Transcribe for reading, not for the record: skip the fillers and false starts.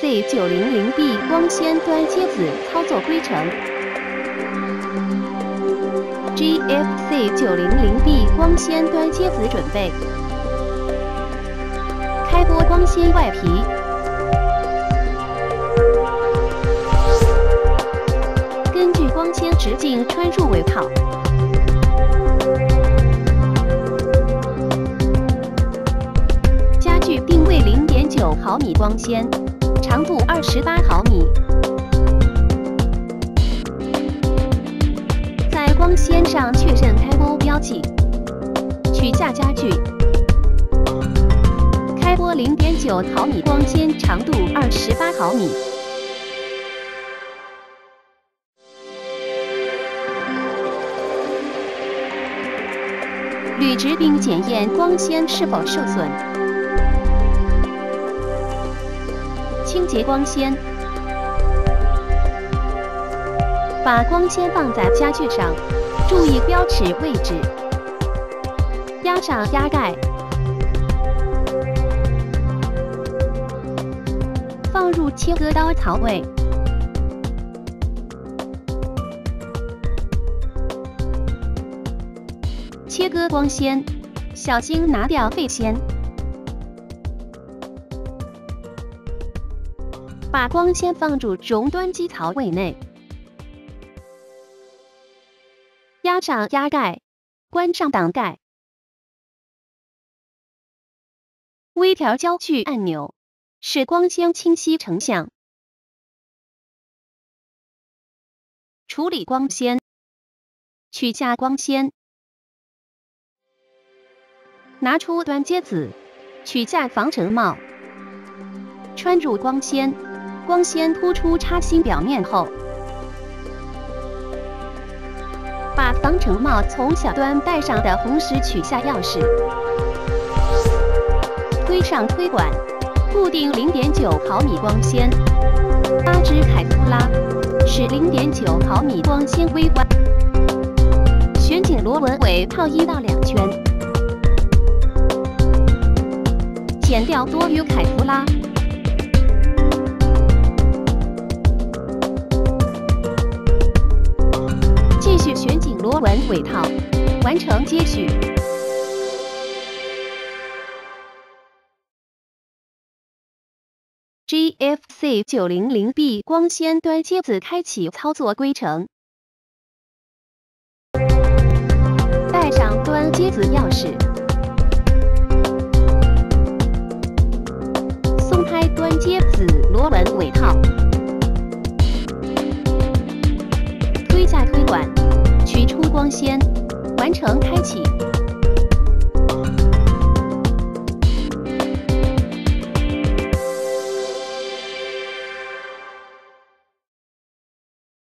GFC900B 光纤端接子操作规程。GFC900B 光纤端接子准备。开拨光纤外皮。根据光纤直径穿入尾套。家具定位0.9毫米光纤，长度28毫米。在光纤上确认开拨标记。取下家具。开拨0.9毫米光纤，长度28毫米。铝直并检验光纤是否受损。清洁光纤。把光纤放在家具上，注意标尺位置。压上压盖。放入切割刀槽位。切割光纤，小心拿掉废纤。把光纤放入熔端机槽位内。压上压盖，关上挡盖。微调焦距按钮，使光纤清晰成像。处理光纤。取下光纤。拿出端接子，取下防尘帽。穿入光纤，光纤突出插芯表面后，把防尘帽从小端带上的同时取下钥匙，推上推管，固定0.9毫米光纤，拉至凯夫拉，使0.9毫米光纤微弯，旋紧螺纹尾套1到2圈。剪掉多余凯夫拉。继续旋紧螺纹尾套，完成接续。GFC900B 光纤端接子开启操作规程。带上端接子钥匙。端接子螺纹尾套，推下推管，取出光纤，完成开启。